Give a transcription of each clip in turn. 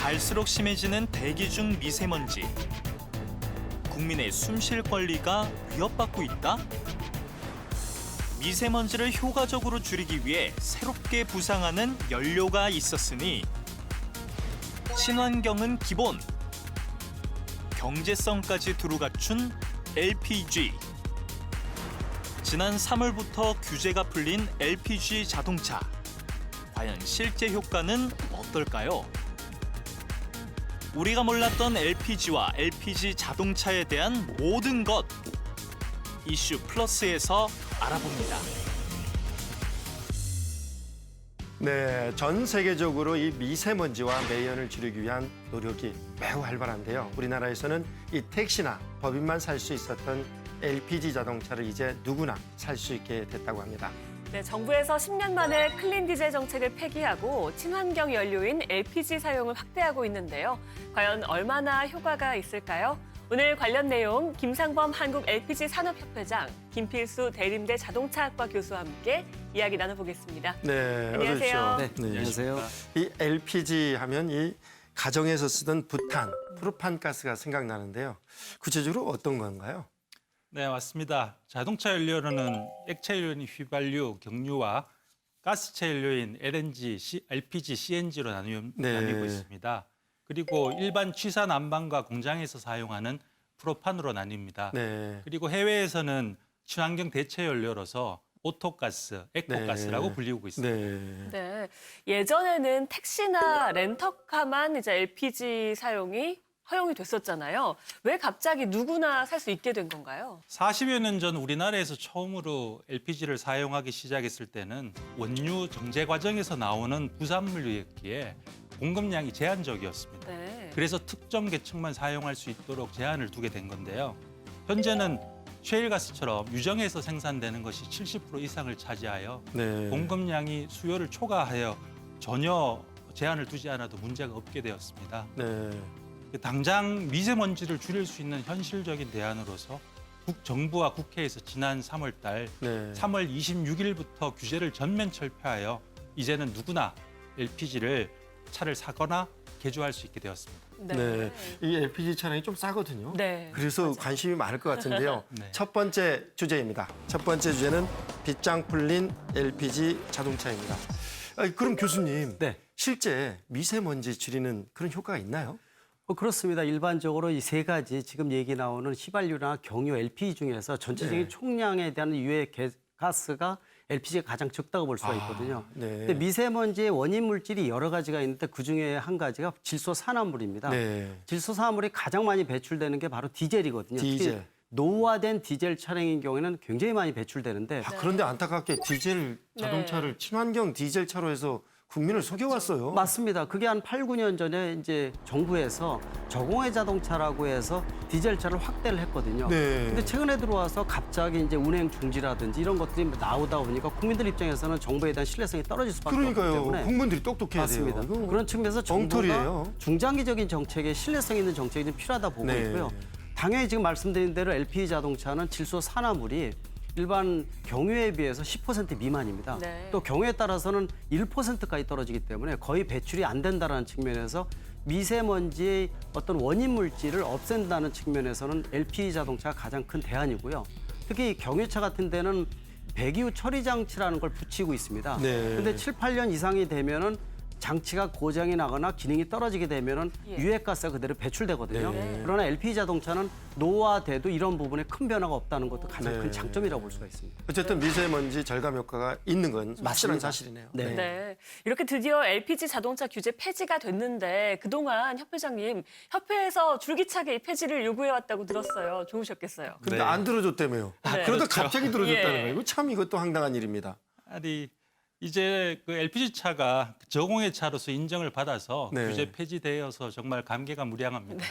갈수록 심해지는 대기 중 미세먼지. 국민의 숨쉴 권리가 위협받고 있다? 미세먼지를 효과적으로 줄이기 위해 새롭게 부상하는 연료가 있었으니 친환경은 기본, 경제성까지 두루 갖춘 LPG. 지난 3월부터 규제가 풀린 LPG 자동차. 과연 실제 효과는 어떨까요? 우리가 몰랐던 LPG와 LPG 자동차에 대한 모든 것. 이슈 플러스에서 알아봅니다. 네, 전 세계적으로 이 미세먼지와 매연을 줄이기 위한 노력이 매우 활발한데요. 우리나라에서는 이 택시나 법인만 살 수 있었던 LPG 자동차를 이제 누구나 살 수 있게 됐다고 합니다. 네, 정부에서 10년 만에 클린 디젤 정책을 폐기하고 친환경 연료인 LPG 사용을 확대하고 있는데요. 과연 얼마나 효과가 있을까요? 오늘 관련 내용 김상범 한국 LPG 산업협회장, 김필수 대림대 자동차학과 교수와 함께 이야기 나눠보겠습니다. 네, 안녕하세요. 어서 네, 오십시오. 안녕하세요. 이 LPG 하면 이 가정에서 쓰던 부탄, 프로판 가스가 생각나는데요. 구체적으로 어떤 건가요? 네, 맞습니다. 자동차 연료로는 액체 연료인 휘발유, 경유와 가스체 연료인 LNG, LPG, CNG로 나뉘고 있습니다. 그리고 일반 취사 난방과 공장에서 사용하는 프로판으로 나뉩니다. 네. 그리고 해외에서는 친환경 대체 연료로서 오토가스, 에코가스라고 불리고 있습니다. 네. 네, 예전에는 택시나 렌터카만 이제 LPG 사용이 허용이 됐었잖아요. 왜 갑자기 누구나 살 수 있게 된 건가요? 40여 년 전 우리나라에서 처음으로 LPG를 사용하기 시작했을 때는 원유 정제 과정에서 나오는 부산물이었기에 공급량이 제한적이었습니다. 네. 그래서 특정 계층만 사용할 수 있도록 제한을 두게 된 건데요. 현재는 셰일가스처럼 유정에서 생산되는 것이 70% 이상을 차지하여 네. 공급량이 수요를 초과하여 전혀 제한을 두지 않아도 문제가 없게 되었습니다. 네. 당장 미세먼지를 줄일 수 있는 현실적인 대안으로서 정부와 국회에서 지난 3월 달 네. 3월 26일부터 규제를 전면 철폐하여 이제는 누구나 LPG를 차를 사거나 개조할 수 있게 되었습니다. 네. 이 LPG 차량이 좀 싸거든요. 네. 그래서 관심이 많을 것 같은데요. 네. 첫 번째 주제입니다. 첫 번째 주제는 빗장 풀린 LPG 자동차입니다. 그럼 교수님, 네. 실제 미세먼지 줄이는 그런 효과가 있나요? 그렇습니다. 일반적으로 이 세 가지 지금 얘기 나오는 휘발유나 경유, LPG 중에서 전체적인 네. 총량에 대한 유해 가스가 LPG가 가장 적다고 볼 수가 있거든요. 네. 근데 미세먼지의 원인 물질이 여러 가지가 있는데 그중에 한 가지가 질소산화물입니다. 네. 질소산화물이 가장 많이 배출되는 게 바로 디젤이거든요. 디젤. 특히 노후화된 디젤 차량인 경우에는 굉장히 많이 배출되는데 그런데 안타깝게 디젤 네. 자동차를 친환경 디젤 차로 해서 국민을 속여왔어요. 맞습니다. 그게 한 8, 9년 전에 이제 정부에서 저공해 자동차라고 해서 디젤차를 확대를 했거든요. 네. 근데 최근에 들어와서 갑자기 이제 운행 중지라든지 이런 것들이 나오다 보니까 국민들 입장에서는 정부에 대한 신뢰성이 떨어질 수밖에 없기 그러니까요. 때문에 국민들이 똑똑해야 맞습니다. 돼요. 이거 그런 측면에서 정부가 엉터리예요. 중장기적인 정책에 신뢰성 있는 정책이 좀 필요하다 보고 네. 있고요. 당연히 지금 말씀드린 대로 LPG 자동차는 질소 산화물이 일반 경유에 비해서 10% 미만입니다. 네. 또 경우에 따라서는 1%까지 떨어지기 때문에 거의 배출이 안 된다는 측면에서 미세먼지의 어떤 원인 물질을 없앤다는 측면에서는 LPG 자동차가 가장 큰 대안이고요. 특히 경유차 같은 데는 배기후 처리 장치라는 걸 붙이고 있습니다. 네. 근데 7, 8년 이상이 되면은 장치가 고장이 나거나 기능이 떨어지게 되면은 예. 유해가스가 그대로 배출되거든요. 네. 그러나 LPG 자동차는 노후화돼도 이런 부분에 큰 변화가 없다는 것도 가장 네. 큰 장점이라고 볼 수가 있습니다. 어쨌든 미세먼지 절감 효과가 있는 건 확실한 맞습니다. 사실이네요. 네. 네. 이렇게 드디어 LPG 자동차 규제 폐지가 됐는데 그동안 협회장님, 협회에서 줄기차게 이 폐지를 요구해왔다고 들었어요. 좋으셨겠어요. 근데 네. 안 들어줬다며요. 네. 그러다 갑자기 들어줬다는 예. 거예요. 이거 참 이것도 황당한 일입니다. 아니 이제 그 LPG 차가 저공해 차로서 인정을 받아서 네. 규제 폐지되어서 정말 감개가 무량합니다.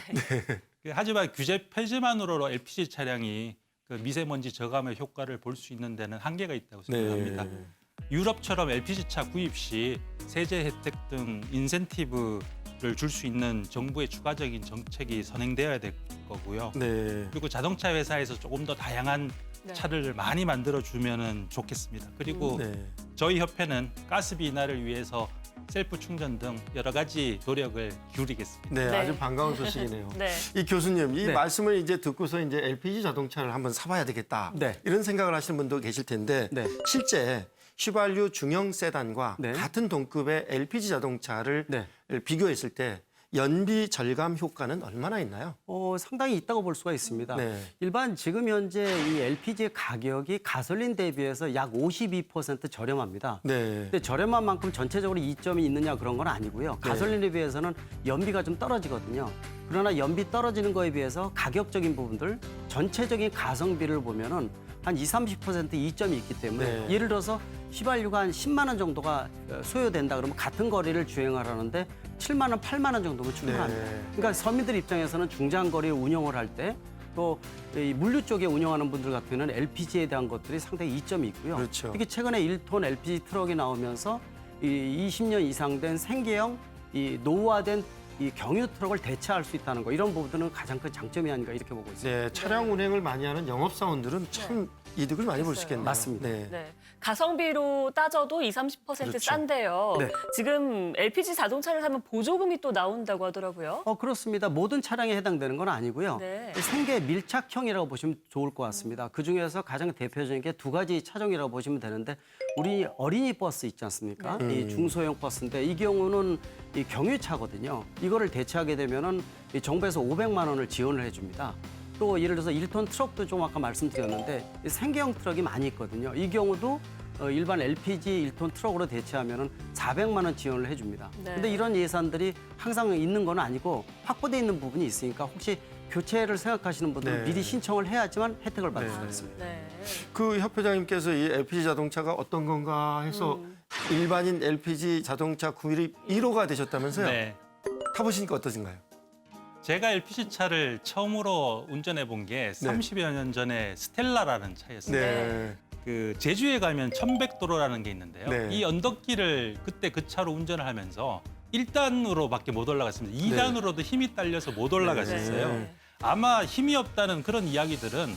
하지만 규제 폐지만으로 LPG 차량이 그 미세먼지 저감의 효과를 볼 수 있는 데는 한계가 있다고 생각합니다. 네. 유럽처럼 LPG 차 구입 시 세제 혜택 등 인센티브를 줄 수 있는 정부의 추가적인 정책이 선행되어야 될 거고요. 네. 그리고 자동차 회사에서 조금 더 다양한 네. 차를 많이 만들어 주면은 좋겠습니다. 그리고 네. 저희 협회는 가스비 인하를 위해서 셀프 충전 등 여러 가지 노력을 기울이겠습니다. 네, 네. 아주 반가운 소식이네요. 네. 이 교수님, 이 네. 말씀을 이제 듣고서 이제 LPG 자동차를 한번 사봐야 되겠다. 네. 이런 생각을 하시는 분도 계실 텐데 네. 실제 휘발유 중형 세단과 네. 같은 동급의 LPG 자동차를 네. 비교했을 때 연비 절감 효과는 얼마나 있나요? 상당히 있다고 볼 수가 있습니다. 네. 일반 지금 현재 이 LPG 가격이 가솔린 대비해서 약 52% 저렴합니다. 네. 근데 저렴한 만큼 전체적으로 이점이 있느냐 그런 건 아니고요. 가솔린에 비해서는 연비가 좀 떨어지거든요. 그러나 연비 떨어지는 거에 비해서 가격적인 부분들, 전체적인 가성비를 보면은 한 20-30% 이점이 있기 때문에 네. 예를 들어서 휘발유가 한 10만 원 정도가 소요된다 그러면 같은 거리를 주행을 하는데 7만 원, 8만 원 정도면 충분합니다. 네. 그러니까 서민들 입장에서는 중장거리 운영을 할 때 또 물류 쪽에 운영하는 분들 같은 경우는 LPG에 대한 것들이 상당히 이점이 있고요. 그렇죠. 특히 최근에 1톤 LPG 트럭이 나오면서 이 20년 이상 된 생계형 이 노후화된 이 경유 트럭을 대체할 수 있다는 거 이런 부분들은 가장 큰 장점이 아닌가 이렇게 보고 있습니다. 네, 차량 운행을 많이 하는 영업사원들은 참 이득을 많이 볼 수 있겠네요. 맞습니다. 네. 네. 가성비로 따져도 20-30% 그렇죠. 싼데요. 네. 지금 LPG 자동차를 사면 보조금이 또 나온다고 하더라고요. 그렇습니다. 모든 차량에 해당되는 건 아니고요. 네. 생계 밀착형이라고 보시면 좋을 것 같습니다. 그중에서 가장 대표적인 게 두 가지 차종이라고 보시면 되는데 우리 어린이 버스 있지 않습니까? 이 중소형 버스인데 이 경우는 이 경유차거든요. 이거를 대체하게 되면은 이 정부에서 500만 원을 지원을 해줍니다. 또 예를 들어서 1톤 트럭도 좀 아까 말씀드렸는데 이 생계형 트럭이 많이 있거든요. 이 경우도 일반 LPG 1톤 트럭으로 대체하면은 400만 원 지원을 해줍니다. 네. 근데 이런 예산들이 항상 있는 건 아니고 확보돼 있는 부분이 있으니까 혹시 교체를 생각하시는 분들은 네. 미리 신청을 해야지만 혜택을 받을 수가 있습니다. 네. 그 협회장님께서 이 LPG 자동차가 어떤 건가 해서 일반인 LPG 자동차 구입이 1호가 되셨다면서요? 네. 타보시니까 어떠신가요? 제가 LPG 차를 처음으로 운전해 본 게 30여 년 전에 스텔라라는 차였어요. 네. 그 제주에 가면 1100도로라는 게 있는데요. 네. 이 언덕길을 그때 그 차로 운전을 하면서 1단으로밖에 못 올라갔습니다. 2단으로도 힘이 딸려서 못 올라갔었어요. 네. 아마 힘이 없다는 그런 이야기들은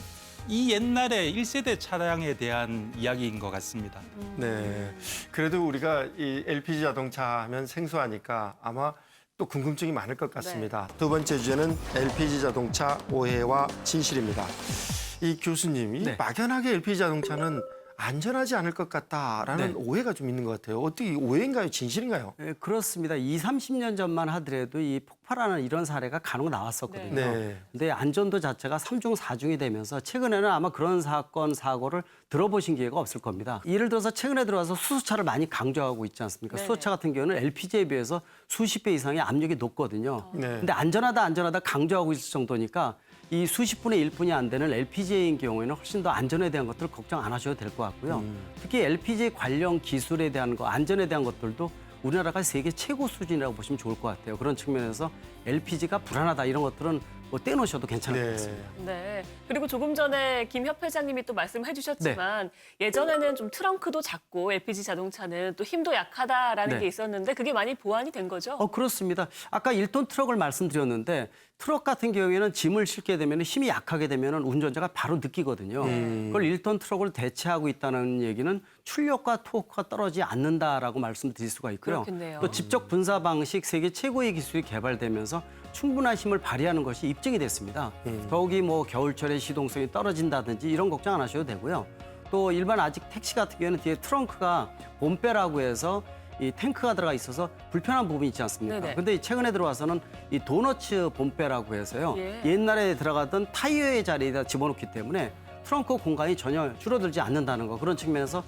이 옛날에 1세대 차량에 대한 이야기인 것 같습니다. 네. 그래도 우리가 이 LPG 자동차 하면 생소하니까 아마 또 궁금증이 많을 것 같습니다. 두 번째 주제는 LPG 자동차 오해와 진실입니다. 이 교수님, 이 네. 막연하게 LPG 자동차는 안전하지 않을 것 같다라는 네. 오해가 좀 있는 것 같아요. 어떻게 오해인가요? 진실인가요? 네, 그렇습니다. 30년 전만 하더라도 이 폭발하는 이런 사례가 간혹 나왔었거든요. 네. 근데 안전도 자체가 3중, 4중이 되면서 최근에는 아마 그런 사건, 사고를 들어보신 기회가 없을 겁니다. 예를 들어서 최근에 들어와서 수소차를 많이 강조하고 있지 않습니까? 네네. 수소차 같은 경우는 LPG에 비해서 수십 배 이상의 압력이 높거든요. 네. 근데 안전하다 강조하고 있을 정도니까 이 수십 분의 1분이 안 되는 LPG인 경우에는 훨씬 더 안전에 대한 것들을 걱정 안 하셔도 될 것 같고요. 특히 LPG 관련 기술에 대한 거, 안전에 대한 것들도 우리나라가 세계 최고 수준이라고 보시면 좋을 것 같아요. 그런 측면에서 LPG가 불안하다 이런 것들은 뭐 떼놓으셔도 괜찮을 것 같습니다. 네. 그리고 조금 전에 김 협회장님이 또 말씀해 주셨지만 예전에는 좀 트렁크도 작고 LPG 자동차는 또 힘도 약하다라는 네. 게 있었는데 그게 많이 보완이 된 거죠? 그렇습니다. 아까 1톤 트럭을 말씀드렸는데 트럭 같은 경우에는 짐을 싣게 되면 힘이 약하게 되면 운전자가 바로 느끼거든요. 그걸 1톤 트럭을 대체하고 있다는 얘기는 출력과 토크가 떨어지지 않는다라고 말씀드릴 수가 있고요. 그렇겠네요. 또 직접 분사 방식 세계 최고의 기술이 개발되면서 충분한 힘을 발휘하는 것이 입증이 됐습니다. 더욱이 뭐 겨울철에 시동성이 떨어진다든지 이런 걱정 안 하셔도 되고요. 또 일반 아직 택시 같은 경우에는 뒤에 트렁크가 봄배라고 해서 이 탱크가 들어가 있어서 불편한 부분이 있지 않습니까? 네네. 근데 최근에 들어와서는 이 도너츠 봄배라고 해서요. 예. 옛날에 들어가던 타이어의 자리에다 집어넣기 때문에 트렁크 공간이 전혀 줄어들지 않는다는 거. 그런 측면에서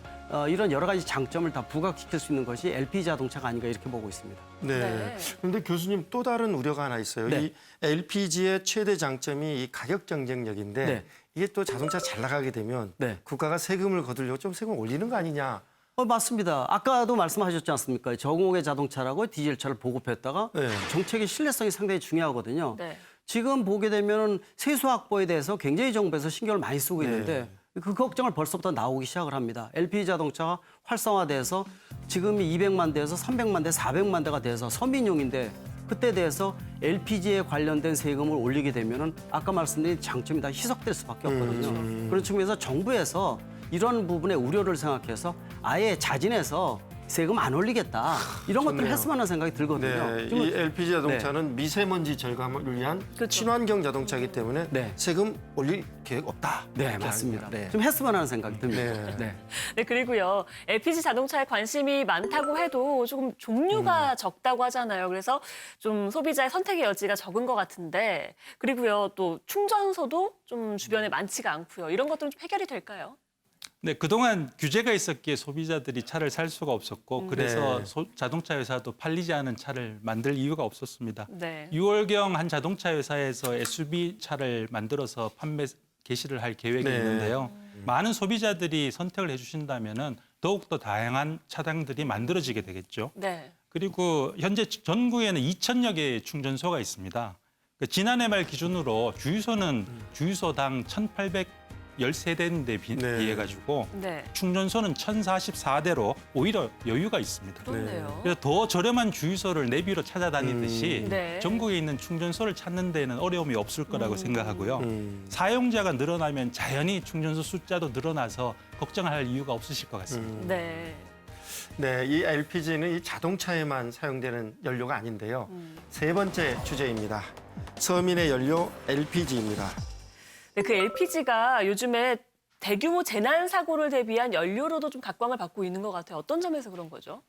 이런 여러 가지 장점을 다 부각시킬 수 있는 것이 LPG 자동차가 아닌가 이렇게 보고 있습니다. 네. 네. 그런데 교수님 또 다른 우려가 하나 있어요. 네. 이 LPG의 최대 장점이 이 가격 경쟁력인데 네. 이게 또 자동차 잘 나가게 되면 네. 국가가 세금을 거두려고 좀 세금 올리는 거 아니냐. 맞습니다. 아까도 말씀하셨지 않습니까? 저공해 자동차라고 디젤차를 보급했다가 네. 정책의 신뢰성이 상당히 중요하거든요. 네. 지금 보게 되면 세수 확보에 대해서 굉장히 정부에서 신경을 많이 쓰고 있는데 그 걱정을 벌써부터 나오기 시작을 합니다. LPG 자동차가 활성화돼서 지금이 200만 대에서 300만 대, 400만 대가 돼서 서민용인데 그때 대해서 LPG에 관련된 세금을 올리게 되면은 아까 말씀드린 장점이 다 희석될 수밖에 없거든요. 그런 측면에서 정부에서 이런 부분의 우려를 생각해서 아예 자진해서 세금 안 올리겠다. 이런 것들을 좋네요. 했으면 하는 생각이 들거든요. 네, 지금 이 LPG 자동차는 미세먼지 절감을 위한 그렇죠. 친환경 자동차이기 때문에 네. 세금 올릴 계획 없다. 네, 이렇게 맞습니다. 합니다. 네. 좀 했으면 하는 생각이 듭니다. 네. 네. 네, 그리고요. LPG 자동차에 관심이 많다고 해도 조금 종류가 적다고 하잖아요. 그래서 좀 소비자의 선택의 여지가 적은 것 같은데, 그리고요, 또 충전소도 좀 주변에 많지가 않고요. 이런 것들은 좀 해결이 될까요? 네, 그동안 규제가 있었기에 소비자들이 차를 살 수가 없었고 그래서 네. 자동차 회사도 팔리지 않은 차를 만들 이유가 없었습니다. 네. 6월경 한 자동차 회사에서 SUV 차를 만들어서 판매 개시를 할 계획이 네. 있는데요. 많은 소비자들이 선택을 해주신다면은 더욱더 다양한 차량들이 만들어지게 되겠죠. 네. 그리고 현재 전국에는 2,000여 개의 충전소가 있습니다. 지난해 말 기준으로 주유소는 주유소당 1,813대인데 네. 비해 가지고 네. 충전소는 1,044대로 오히려 여유가 있습니다. 그렇네요. 그래서 더 저렴한 주유소를 내비로 찾아다니듯이 네. 전국에 있는 충전소를 찾는 데는 어려움이 없을 거라고 생각하고요. 음. 사용자가 늘어나면 자연히 충전소 숫자도 늘어나서 걱정할 이유가 없으실 것 같습니다. 네. 네, 이 LPG는 이 자동차에만 사용되는 연료가 아닌데요. 세 번째 주제입니다. 서민의 연료 LPG입니다. 네, 그 LPG가 요즘에 대규모 재난 사고를 대비한 연료로도 좀 각광을 받고 있는 것 같아요. 어떤 점에서 그런 거죠?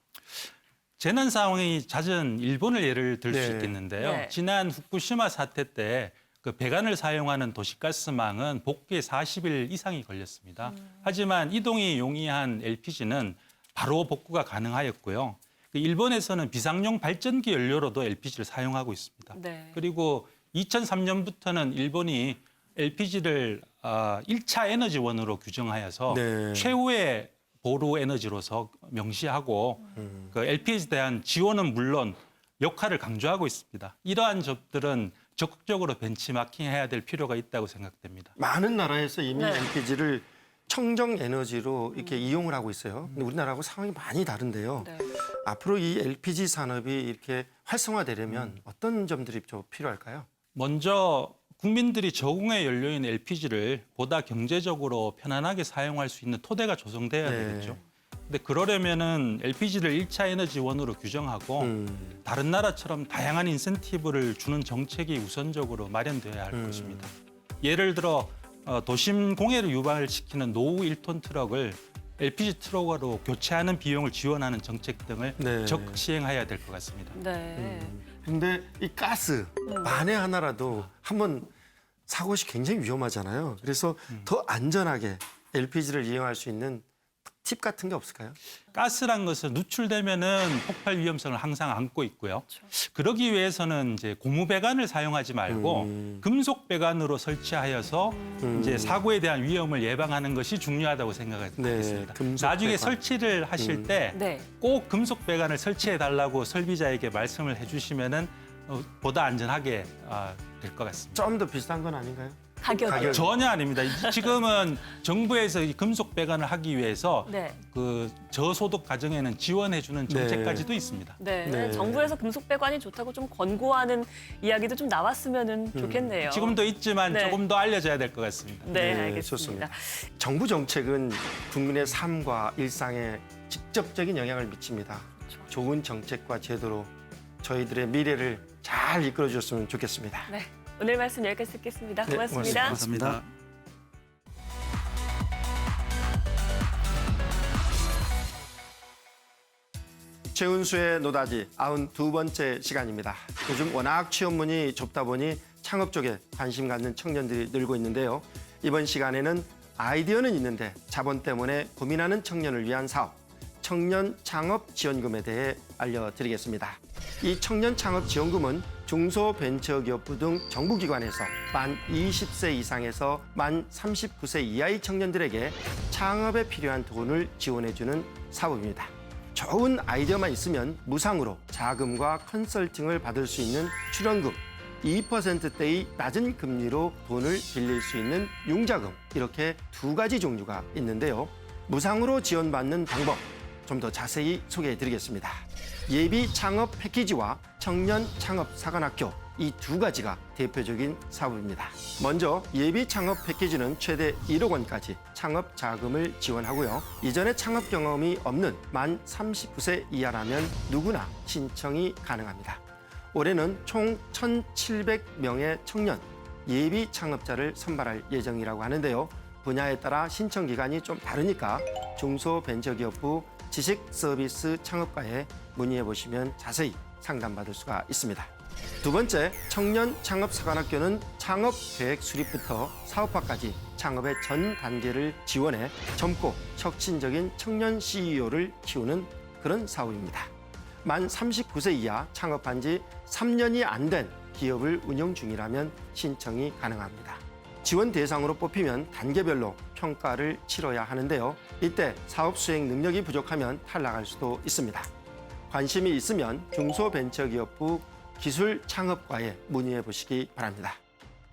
재난 상황이 잦은 일본을 예를 들 수 네. 있겠는데요. 네. 지난 후쿠시마 사태 때 그 배관을 사용하는 도시가스망은 복구에 40일 이상이 걸렸습니다. 하지만 이동이 용이한 LPG는 바로 복구가 가능하였고요. 일본에서는 비상용 발전기 연료로도 LPG를 사용하고 있습니다. 네. 그리고 2003년부터는 일본이 LPG를 1차 에너지원으로 규정하여서 네. 최후의 보루 에너지로서 명시하고 그 LPG에 대한 지원은 물론 역할을 강조하고 있습니다. 이러한 점들은 적극적으로 벤치마킹해야 될 필요가 있다고 생각됩니다. 많은 나라에서 이미 네. LPG를 청정 에너지로 이렇게 이용을 하고 있어요. 근데 우리나라하고 상황이 많이 다른데요. 네. 앞으로 이 LPG 산업이 이렇게 활성화되려면 어떤 점들이 좀 필요할까요? 먼저 국민들이 저공해 연료인 LPG를 보다 경제적으로 편안하게 사용할 수 있는 토대가 조성돼야 네. 되겠죠. 근데 그러려면은 LPG를 1차 에너지원으로 규정하고 다른 나라처럼 다양한 인센티브를 주는 정책이 우선적으로 마련돼야 할 것입니다. 예를 들어 도심 공해를 유발시키는 노후 1톤 트럭을 LPG 트럭으로 교체하는 비용을 지원하는 정책 등을 네. 적극 시행해야 될 것 같습니다. 네. 근데 이 가스 만에 하나라도 한번 사고시 굉장히 위험하잖아요. 그래서 더 안전하게 LPG를 이용할 수 있는 팁 같은 게 없을까요? 가스란 것은 누출되면은 폭발 위험성을 항상 안고 있고요. 그러기 위해서는 이제 고무 배관을 사용하지 말고 금속 배관으로 설치하여서 이제 사고에 대한 위험을 예방하는 것이 중요하다고 생각하겠습니다. 금속 나중에 배관. 설치를 하실 때 네. 꼭 금속 배관을 설치해 달라고 설비자에게 말씀을 해주시면은 보다 안전하게 될 것 같습니다. 좀 더 비싼 건 아닌가요? 가격이. 가격. 전혀 아닙니다. 지금은 정부에서 이 금속 배관을 하기 위해서 네. 그 저소득 가정에는 지원해주는 정책까지도 있습니다. 네. 네. 정부에서 금속 배관이 좋다고 좀 권고하는 이야기도 좀 나왔으면 좋겠네요. 지금도 있지만 네. 조금 더 알려져야 될 것 같습니다. 네, 네, 알겠습니다. 좋습니다. 정부 정책은 국민의 삶과 일상에 직접적인 영향을 미칩니다. 좋은 정책과 제도로 저희들의 미래를 잘 이끌어 주셨으면 좋겠습니다. 네. 오늘 말씀 여기까지 듣겠습니다. 네, 고맙습니다. 고맙습니다. 최은수의 노다지 92번째 시간입니다. 요즘 워낙 취업문이 좁다 보니 창업 쪽에 관심 갖는 청년들이 늘고 있는데요. 이번 시간에는 아이디어는 있는데 자본 때문에 고민하는 청년을 위한 사업, 청년 창업 지원금에 대해 알려드리겠습니다. 이 청년 창업 지원금은 중소벤처기업부 등 정부기관에서 만 20세 이상에서 만 39세 이하의 청년들에게 창업에 필요한 돈을 지원해주는 사업입니다. 좋은 아이디어만 있으면 무상으로 자금과 컨설팅을 받을 수 있는 출연금, 2%대의 낮은 금리로 돈을 빌릴 수 있는 융자금, 이렇게 두 가지 종류가 있는데요. 무상으로 지원받는 방법, 좀 더 자세히 소개해 드리겠습니다. 예비 창업 패키지와 청년 창업 사관학교 이 두 가지가 대표적인 사업입니다. 먼저 예비 창업 패키지는 최대 1억 원까지 창업 자금을 지원하고요. 이전에 창업 경험이 없는 만 39세 이하라면 누구나 신청이 가능합니다. 올해는 총 1,700명의 청년 예비 창업자를 선발할 예정이라고 하는데요. 분야에 따라 신청 기간이 좀 다르니까 중소벤처기업부 지식서비스 창업과에 문의해 보시면 자세히 상담받을 수가 있습니다. 두 번째, 청년 창업사관학교는 창업 계획 수립부터 사업화까지 창업의 전 단계를 지원해 젊고 혁신적인 청년 CEO를 키우는 그런 사업입니다. 만 39세 이하 창업한 지 3년이 안 된 기업을 운영 중이라면 신청이 가능합니다. 지원 대상으로 뽑히면 단계별로 평가를 치러야 하는데요. 이때 사업 수행 능력이 부족하면 탈락할 수도 있습니다. 관심이 있으면 중소벤처기업부 기술창업과에 문의해 보시기 바랍니다.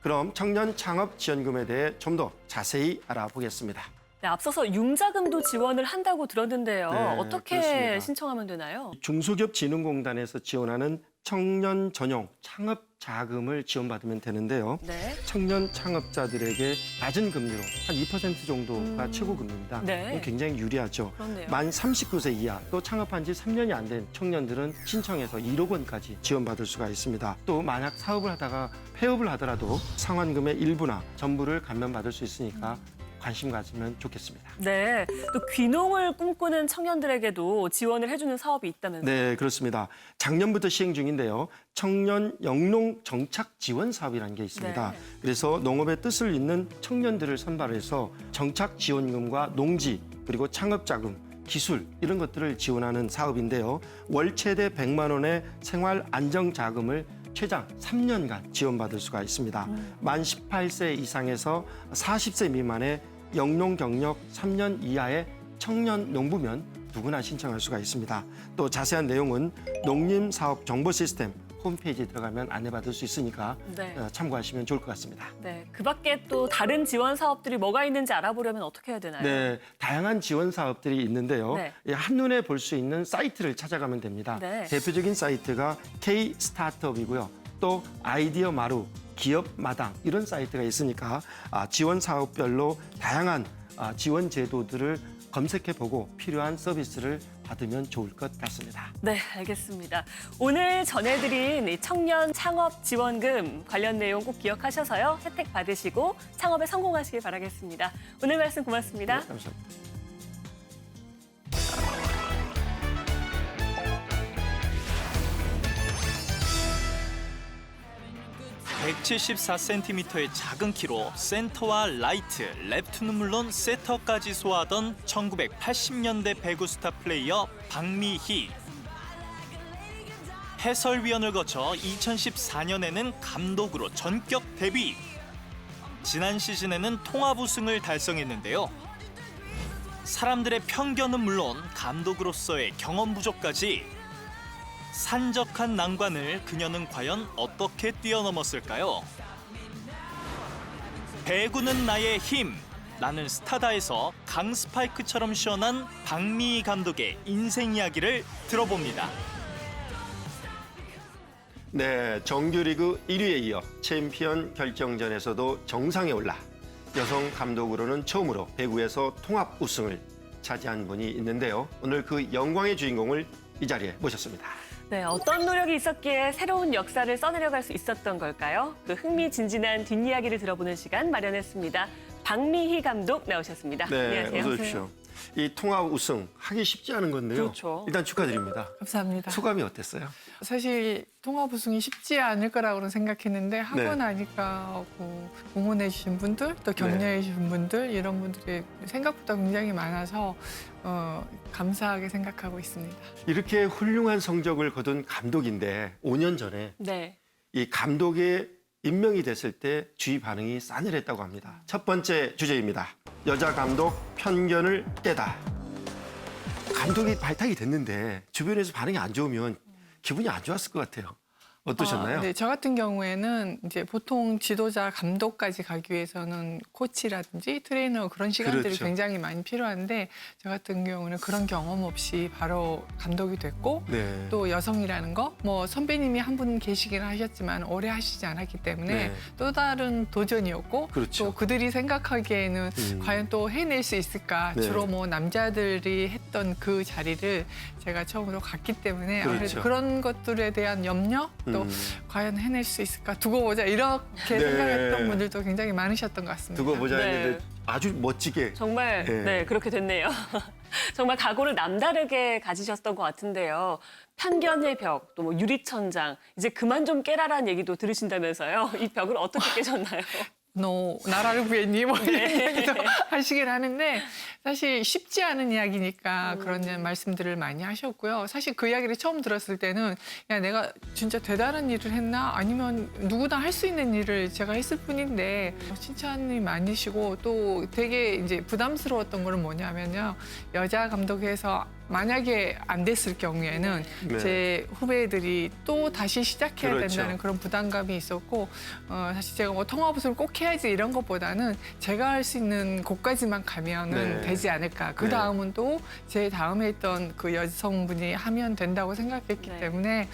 그럼 청년 창업 지원금에 대해 좀 더 자세히 알아보겠습니다. 네, 앞서서 융자금도 지원을 한다고 들었는데요. 네, 어떻게 그렇습니다. 신청하면 되나요? 중소기업진흥공단에서 지원하는 청년 전용 창업 자금을 지원받으면 되는데요. 네. 청년 창업자들에게 낮은 금리로 한 2% 정도가 최고 금리입니다. 네. 굉장히 유리하죠. 그렇네요. 만 39세 이하 또 창업한 지 3년이 안 된 청년들은 신청해서 1억 원까지 지원받을 수가 있습니다. 또 만약 사업을 하다가 폐업을 하더라도 상환금의 일부나 전부를 감면받을 수 있으니까 관심 가지면 좋겠습니다. 네, 또 귀농을 꿈꾸는 청년들에게도 지원을 해주는 사업이 있다면서요? 네, 그렇습니다. 작년부터 시행 중인데요. 청년 영농 정착 지원 사업이라는 게 있습니다. 네. 그래서 농업의 뜻을 잇는 청년들을 선발해서 정착 지원금과 농지 그리고 창업 자금, 기술 이런 것들을 지원하는 사업인데요. 월 최대 100만 원의 생활 안정 자금을 최장 3년간 지원받을 수가 있습니다. 만 18세 이상에서 40세 미만의 영농 경력 3년 이하의 청년 농부면 누구나 신청할 수가 있습니다. 또 자세한 내용은 농림사업정보시스템 홈페이지에 들어가면 안내받을 수 있으니까 네. 참고하시면 좋을 것 같습니다. 네, 그 밖에 또 다른 지원 사업들이 뭐가 있는지 알아보려면 어떻게 해야 되나요? 네, 다양한 지원 사업들이 있는데요. 네. 한눈에 볼 수 있는 사이트를 찾아가면 됩니다. 네. 대표적인 사이트가 K-스타트업이고요. 또 아이디어 마루, 기업마당 이런 사이트가 있으니까 지원 사업별로 다양한 지원 제도들을 검색해보고 필요한 서비스를 받으면 좋을 것 같습니다. 네, 알겠습니다. 오늘 전해드린 이 청년 창업 지원금 관련 내용 꼭 기억하셔서요. 혜택 받으시고 창업에 성공하시길 바라겠습니다. 오늘 말씀 고맙습니다. 네, 감사합니다. 174cm의 작은 키로 센터와 라이트, 레프트는 물론 세터까지 소화하던 1980년대 배구 스타 플레이어 박미희. 해설위원을 거쳐 2014년에는 감독으로 전격 데뷔. 지난 시즌에는 통합 우승을 달성했는데요. 사람들의 편견은 물론 감독으로서의 경험 부족까지 산적한 난관을 그녀는 과연 어떻게 뛰어넘었을까요? 배구는 나의 힘, 나는 스타다에서 강스파이크처럼 시원한 박미희 감독의 인생 이야기를 들어봅니다. 네, 정규리그 1위에 이어 챔피언 결정전에서도 정상에 올라 여성 감독으로는 처음으로 배구에서 통합 우승을 차지한 분이 있는데요. 오늘 그 영광의 주인공을 이 자리에 모셨습니다. 네, 어떤 노력이 있었기에 새로운 역사를 써내려갈 수 있었던 걸까요? 그 흥미진진한 뒷이야기를 들어보는 시간 마련했습니다. 박미희 감독 나오셨습니다. 네, 안녕하세요. 어서 오십시오. 이 통합 우승 하기 쉽지 않은 건데요. 그렇죠. 일단 축하드립니다. 감사합니다. 소감이 어땠어요? 사실 통합 우승이 쉽지 않을 거라고는 생각했는데 하고 네. 나니까 응원해 주신 분들 또 격려해 주신 분들 이런 분들이 생각보다 굉장히 많아서 감사하게 생각하고 있습니다. 이렇게 훌륭한 성적을 거둔 감독인데 5년 전에 네. 이 감독에 임명이 됐을 때 주위 반응이 싸늘했다고 합니다. 첫 번째 주제입니다. 여자 감독 편견을 깨다. 감독이 발탁이 됐는데 주변에서 반응이 안 좋으면 기분이 안 좋았을 것 같아요. 어떠셨나요? 네, 저 같은 경우에는 이제 보통 지도자 감독까지 가기 위해서는 코치라든지 트레이너 그런 시간들이 그렇죠. 굉장히 많이 필요한데 저 같은 경우는 그런 경험 없이 바로 감독이 됐고 네. 또 여성이라는 거, 뭐 선배님이 한 분 계시긴 하셨지만 오래 하시지 않았기 때문에 네. 또 다른 도전이었고 그렇죠. 또 그들이 생각하기에는 과연 또 해낼 수 있을까? 네. 주로 뭐 남자들이 했던 그 자리를 제가 처음으로 갔기 때문에 아무래도 그렇죠. 그런 것들에 대한 염려 또 과연 해낼 수 있을까? 두고 보자 이렇게 네. 생각했던 분들도 굉장히 많으셨던 것 같습니다. 두고 보자 네. 했는데 아주 멋지게. 정말 네. 네, 그렇게 됐네요. 정말 각오를 남다르게 가지셨던 것 같은데요. 편견의 벽, 또 뭐 유리천장, 이제 그만 좀 깨라라는 얘기도 들으신다면서요. 이 벽을 어떻게 깨셨나요? 너 나라를 구했니? 뭐 이런 네. 얘기도 하시긴 하는데 사실 쉽지 않은 이야기니까 그런 말씀들을 많이 하셨고요. 사실 그 이야기를 처음 들었을 때는 야 내가 진짜 대단한 일을 했나? 아니면 누구나 할 수 있는 일을 제가 했을 뿐인데 칭찬이 많으시고 또 되게 이제 부담스러웠던 거는 뭐냐면요. 여자 감독에서 만약에 안 됐을 경우에는 네. 제 후배들이 또 다시 시작해야 그렇죠. 된다는 그런 부담감이 있었고 사실 제가 뭐 통합우승을 꼭 해야지 이런 것보다는 제가 할 수 있는 곳까지만 가면은 네. 되지 않을까. 그 네. 다음은 또 제 다음에 있던 그 여성분이 하면 된다고 생각했기 네. 때문에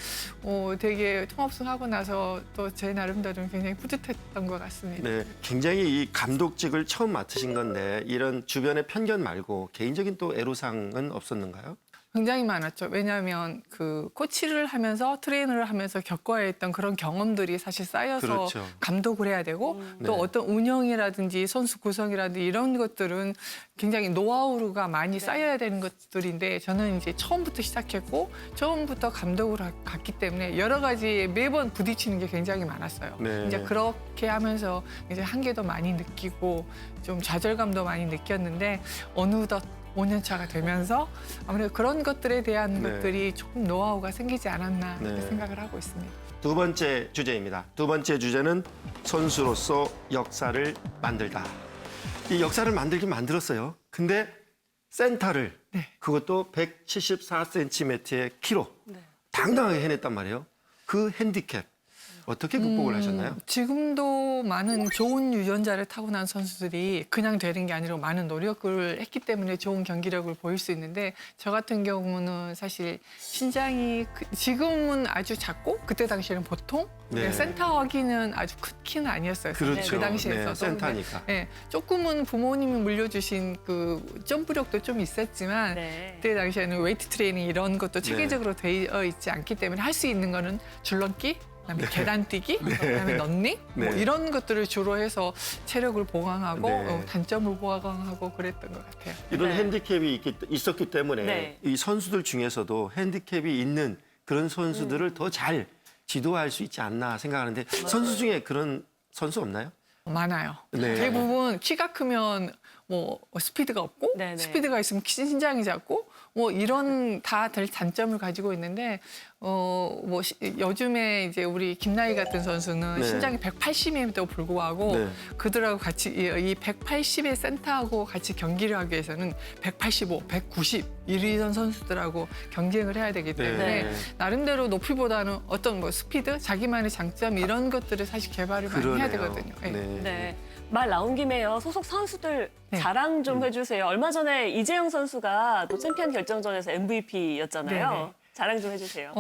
되게 통합우승하고 나서 또 제 나름대로는 굉장히 뿌듯했던 것 같습니다. 네, 굉장히 이 감독직을 처음 맡으신 건데 이런 주변의 편견 말고 개인적인 또 애로사항은 없었는가요? 굉장히 많았죠. 왜냐하면 그 코치를 하면서 트레이너를 하면서 겪어야 했던 그런 경험들이 사실 쌓여서 그렇죠. 감독을 해야 되고 또 네. 어떤 운영이라든지 선수 구성이라든지 이런 것들은 굉장히 노하우가 많이 쌓여야 되는 것들인데 저는 이제 처음부터 시작했고 처음부터 감독을 갔기 때문에 여러 가지 매번 부딪히는 게 굉장히 많았어요. 네. 이제 그렇게 하면서 이제 한계도 많이 느끼고 좀 좌절감도 많이 느꼈는데 어느덧 5년 차가 되면서 아무래도 그런 것들에 대한 네. 것들이 조금 노하우가 생기지 않았나 네. 그렇게 생각을 하고 있습니다. 두 번째 주제입니다. 두 번째 주제는 선수로서 역사를 만들다. 이 역사를 만들긴 만들었어요. 근데 센터를 네. 그것도 174cm의 키로 네. 당당하게 해냈단 말이에요. 그 핸디캡 어떻게 극복을 하셨나요? 지금도 많은 좋은 유전자를 타고난 선수들이 그냥 되는 게 아니라 많은 노력을 했기 때문에 좋은 경기력을 보일 수 있는데 저 같은 경우는 사실 신장이 지금은 아주 작고 그때 당시에는 보통 네. 센터 하기는 아주 큰 키는 아니었어요. 그렇죠. 그 당시에서 네, 센터니까. 네, 조금은 부모님이 물려주신 그 점프력도 좀 있었지만 네. 그때 당시에는 웨이트 트레이닝 이런 것도 체계적으로 되어 있지 않기 때문에 할 수 있는 거는 줄넘기, 그다음에 계단 뛰기, 그다음에 런닝 뭐 네. 이런 것들을 주로 해서 체력을 보강하고 네. 단점을 보강하고 그랬던 것 같아요. 이런 네. 핸디캡이 있었기 때문에 네. 이 선수들 중에서도 핸디캡이 있는 그런 선수들을 더 잘 지도할 수 있지 않나 생각하는데 선수 중에 그런 선수 없나요? 많아요. 네. 대부분 키가 크면 뭐 스피드가 없고 네네. 스피드가 있으면 신장이 작고 뭐 이런 다 단점을 가지고 있는데 뭐 요즘에 이제 우리 김나희 같은 선수는 네. 신장이 180임에도 불구하고 네. 그들하고 같이 이 180의 센터하고 같이 경기를 하기 위해서는 185, 190 이런 선수들하고 경쟁을 해야 되기 때문에 네. 나름대로 높이보다는 어떤 뭐 스피드, 자기만의 장점 이런 것들을 사실 개발을 많이 해야 되거든요. 네. 네. 말 나온 김에요. 소속 선수들 네. 자랑 좀 해주세요. 얼마 전에 이재영 선수가 또 챔피언 결정전에서 MVP였잖아요. 네네. 자랑 좀 해주세요.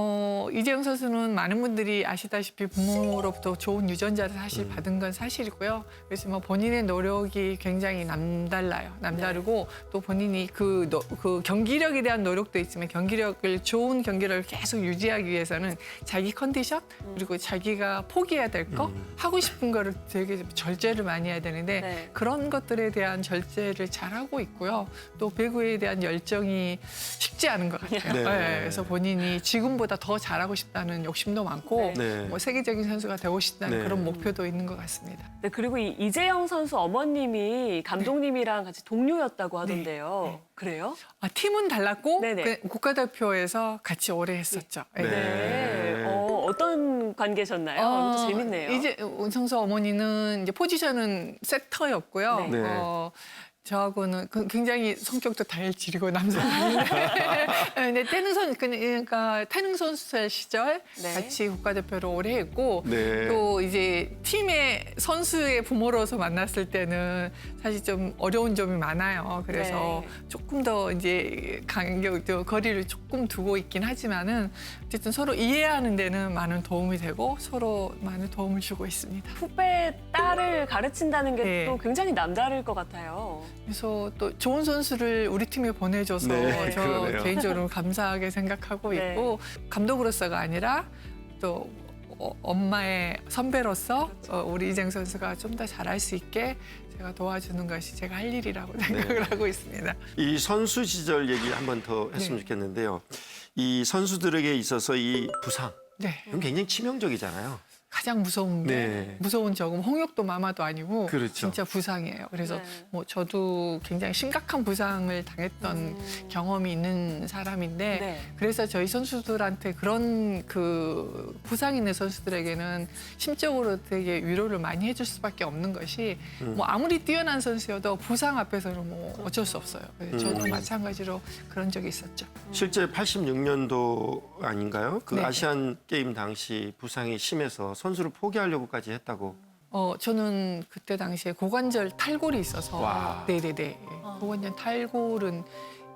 이재영 선수는 많은 분들이 아시다시피 부모로부터 좋은 유전자를 사실 받은 건 사실이고요. 그래서 뭐 본인의 노력이 굉장히 남다르고 또 본인이 그 경기력에 대한 노력도 있지만 좋은 경기력을 계속 유지하기 위해서는 자기 컨디션 그리고 자기가 포기해야 될 거 하고 싶은 거를 되게 절제를 많이 해야 되는데 네. 그런 것들에 대한 절제를 잘 하고 있고요. 또 배구에 대한 열정이 쉽지 않은 것 같아요. 네. 네, 그래서 본인이 지금보다 더 잘하고 싶다는 욕심도 많고 네. 뭐 세계적인 선수가 되고 싶다는 네. 그런 목표도 있는 것 같습니다. 네, 그리고 이 이재영 선수 어머님이 감독님이랑 같이 동료였다고 하던데요. 그래요? 팀은 달랐고 네네. 그 국가대표에서 같이 오래 했었죠. 네. 네. 어떤 관계셨나요? 이것도 재밌네요. 이제 선수 어머니는 이제 포지션은 세터였고요. 네. 저하고는 굉장히 성격도 달질이고 남자인데 근데 그러니까 태능 선수 시절 네. 같이 국가대표를 오래 했고 네. 또 이제 팀의 선수의 부모로서 만났을 때는 사실 좀 어려운 점이 많아요. 그래서 네. 조금 더 이제 거리를 조금 두고 있긴 하지만은 어쨌든 서로 이해하는 데는 많은 도움이 되고 서로 많은 도움을 주고 있습니다. 후배 딸을 가르친다는 게 네. 또 굉장히 남다를 것 같아요. 그래서 또 좋은 선수를 우리 팀에 보내줘서 네, 저 그러네요. 개인적으로 감사하게 생각하고 네. 있고 감독으로서가 아니라 또 엄마의 선배로서 우리 이정 선수가 좀 더 잘할 수 있게 제가 도와주는 것이 제가 할 일이라고 생각을 하고 있습니다. 이 선수 시절 얘기 한 번 더 했으면 네. 좋겠는데요. 이 선수들에게 있어서 이 부상, 네. 이건 굉장히 치명적이잖아요. 가장 무서운 게 네. 무서운 적은 홍역도 마마도 아니고 그렇죠. 진짜 부상이에요. 그래서 네. 뭐 저도 굉장히 심각한 부상을 당했던 경험이 있는 사람인데 네. 그래서 저희 선수들한테 그런 그 부상 있는 선수들에게는 심적으로 되게 위로를 많이 해줄 수밖에 없는 것이 뭐 아무리 뛰어난 선수여도 부상 앞에서는 뭐 어쩔 수 없어요. 그래서 저도 마찬가지로 그런 적이 있었죠. 실제 86년도 아닌가요? 그 네. 아시안 게임 당시 부상이 심해서 선수를 포기하려고까지 했다고. 저는 그때 당시에 고관절 탈골이 있어서 와. 네네네. 고관절 탈골은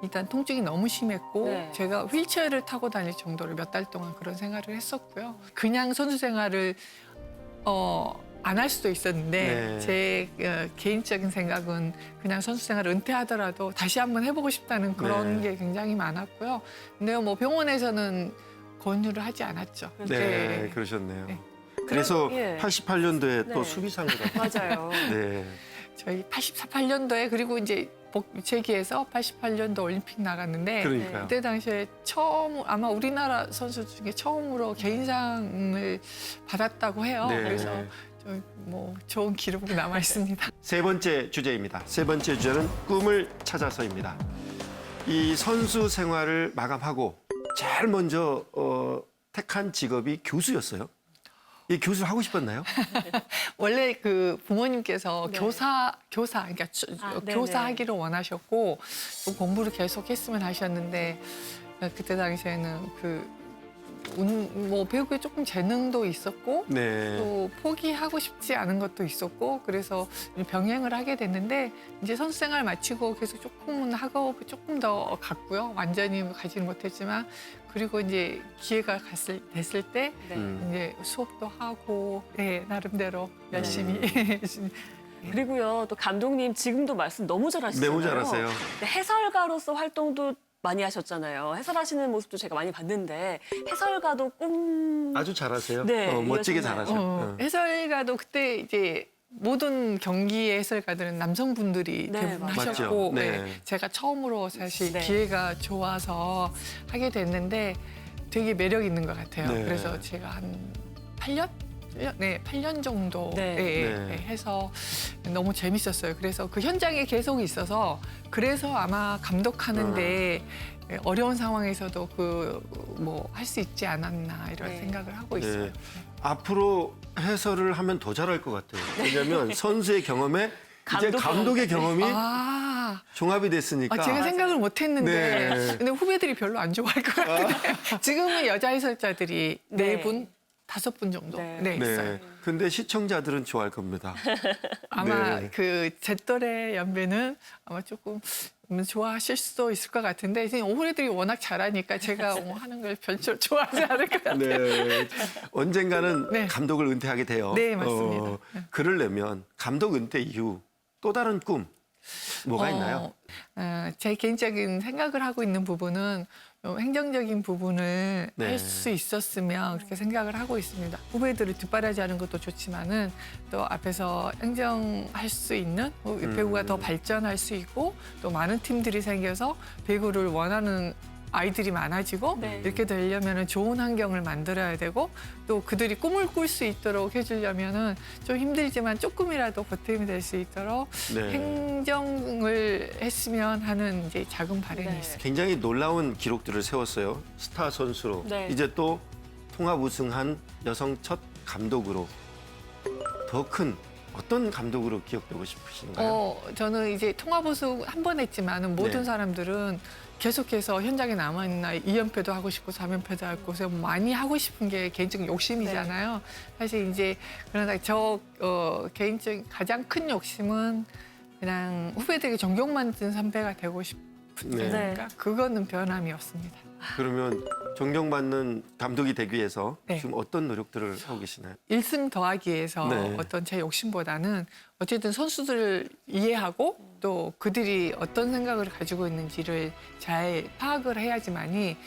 일단 통증이 너무 심했고 네. 제가 휠체어를 타고 다닐 정도로 몇 달 동안 그런 생활을 했었고요. 그냥 선수 생활을 안 할 수도 있었는데 네. 제 개인적인 생각은 그냥 선수 생활을 은퇴하더라도 다시 한번 해보고 싶다는 그런 네. 게 굉장히 많았고요. 근데 뭐 병원에서는 권유를 하지 않았죠. 네, 그러셨네요. 네. 그래서 예. 88년도에 네. 또 수비상을 맞아요. 네. 저희 88년도에 그리고 이제 재기에서 88년도 올림픽 나갔는데 그러니까요. 그때 당시에 아마 우리나라 선수 중에 처음으로 개인상을 받았다고 해요. 네. 그래서 뭐 좋은 기록이 남아 있습니다. 세 번째 주제입니다. 세 번째 주제는 꿈을 찾아서입니다. 이 선수 생활을 마감하고 제일 먼저 택한 직업이 교수였어요. 이 교수를 하고 싶었나요? 원래 그 부모님께서 네. 그러니까 네네. 교사하기를 원하셨고 또 공부를 계속 했으면 하셨는데 그때 당시에는 뭐 배우기에 조금 재능도 있었고 네. 또 포기하고 싶지 않은 것도 있었고 그래서 병행을 하게 됐는데 이제 선수 생활 마치고 계속 조금은 학업을 조금 더 갔고요. 완전히 가지는 못했지만 그리고 이제 기회가 됐을 때 네. 이제 수업도 하고 네, 나름대로 열심히 그리고요, 또 감독님 지금도 말씀 너무 잘하시잖아요. 너무 잘하세요. 근데 해설가로서 활동도 많이 하셨잖아요. 해설하시는 모습도 제가 많이 봤는데 해설가도 아주 잘하세요. 네, 멋지게 이어졌나요? 잘하세요. 해설가도 그때 이제 모든 경기의 해설가들은 남성분들이 네, 대부분 맞아요. 하셨고 맞죠. 네. 네, 제가 처음으로 사실 네. 기회가 좋아서 하게 됐는데 되게 매력 있는 것 같아요. 네. 그래서 제가 한 8년? 네, 8년 정도 네. 네. 해서 너무 재밌었어요. 그래서 그 현장에 계속 있어서 그래서 아마 감독하는데 어려운 상황에서도 뭐 할 수 있지 않았나 이런 네. 생각을 하고 네. 있어요. 앞으로 해설을 하면 더 잘할 것 같아요. 왜냐하면 선수의 경험에 이제 감독 감독의 경험이 아, 종합이 됐으니까. 제가 생각을 못 했는데 네. 근데 후배들이 별로 안 좋아할 것 같아요. 지금은 여자 해설자들이 네. 4분, 5분 정도 네. 있어요. 네. 근데 시청자들은 좋아할 겁니다. 아마 네. 제 또래 연배는 아마 조금 좋아하실 수도 있을 것 같은데 지금 후배들이 워낙 잘하니까 제가 하는 걸 별로 좋아하지 않을 것 같아요. 네. 언젠가는 네. 감독을 은퇴하게 돼요. 네, 맞습니다. 그러려면 감독 은퇴 이후 또 다른 꿈 뭐가 있나요? 제 개인적인 생각을 하고 있는 부분은 행정적인 부분을 네. 할 수 있었으면 그렇게 생각을 하고 있습니다. 후배들을 뒷바라지하는 것도 좋지만은 또 앞에서 행정할 수 있는 배구가 더 발전할 수 있고 또 많은 팀들이 생겨서 배구를 원하는 아이들이 많아지고 네. 이렇게 되려면 좋은 환경을 만들어야 되고 또 그들이 꿈을 꿀 수 있도록 해주려면 좀 힘들지만 조금이라도 보탬이 될 수 있도록 네. 행정을 했으면 하는 이제 작은 바람이 네. 있습니다. 굉장히 놀라운 기록들을 세웠어요. 스타 선수로. 네. 이제 또 통합 우승한 여성 첫 감독으로 더 큰 어떤 감독으로 기억되고 싶으신가요? 저는 이제 통화보수 한 번 했지만은 모든 네. 사람들은 계속해서 현장에 남아있나 2연패도 하고 싶고 3연패도 하고 그래서 많이 하고 싶은 게 개인적인 욕심이잖아요. 사실 이제 그러나 개인적인 가장 큰 욕심은 그냥 후배들에게 존경받는 선배가 되고 싶은데 네. 그거는 변함이 없습니다. 그러면 존경받는 감독이 되기 위해서 네. 지금 어떤 노력들을 하고 계시나요? 1승 더하기 위해서 네. 어떤 제 욕심보다는 어쨌든 선수들을 이해하고 또 그들이 어떤 생각을 가지고 있는지를 잘 파악을 해야지만이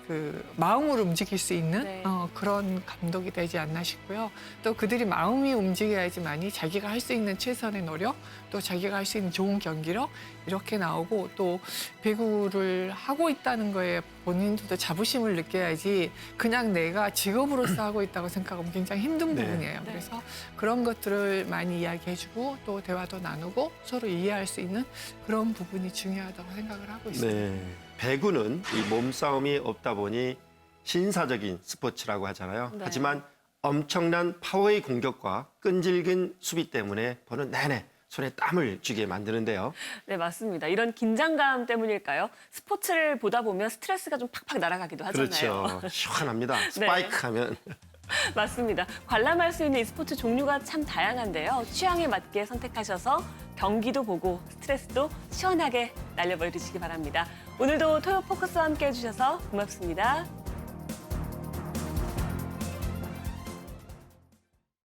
그 마음으로 움직일 수 있는 네. 그런 감독이 되지 않나 싶고요. 또 그들이 마음이 움직여야지만이 자기가 할 수 있는 최선의 노력, 또 자기가 할 수 있는 좋은 경기력 이렇게 나오고 또 배구를 하고 있다는 거에 본인들도 자부심을 느껴야지 그냥 내가 직업으로서 하고 있다고 생각하면 굉장히 힘든 네. 부분이에요. 네. 그래서 그런 것들을 많이 이야기해주고 또 대화도 나누고 서로 이해할 수 있는 그런 부분이 중요하다고 생각을 하고 있습니다. 네. 배구는 이 몸싸움이 없다 보니 신사적인 스포츠라고 하잖아요. 네. 하지만 엄청난 파워의 공격과 끈질긴 수비 때문에 보는 내내 손에 땀을 쥐게 만드는데요. 네, 맞습니다. 이런 긴장감 때문일까요? 스포츠를 보다 보면 스트레스가 좀 팍팍 날아가기도 하잖아요. 그렇죠. 시원합니다. 스파이크 하면. 맞습니다. 관람할 수 있는 이 스포츠 종류가 참 다양한데요. 취향에 맞게 선택하셔서 경기도 보고 스트레스도 시원하게 날려버리시기 바랍니다. 오늘도 토요 포커스와 함께 해주셔서 고맙습니다.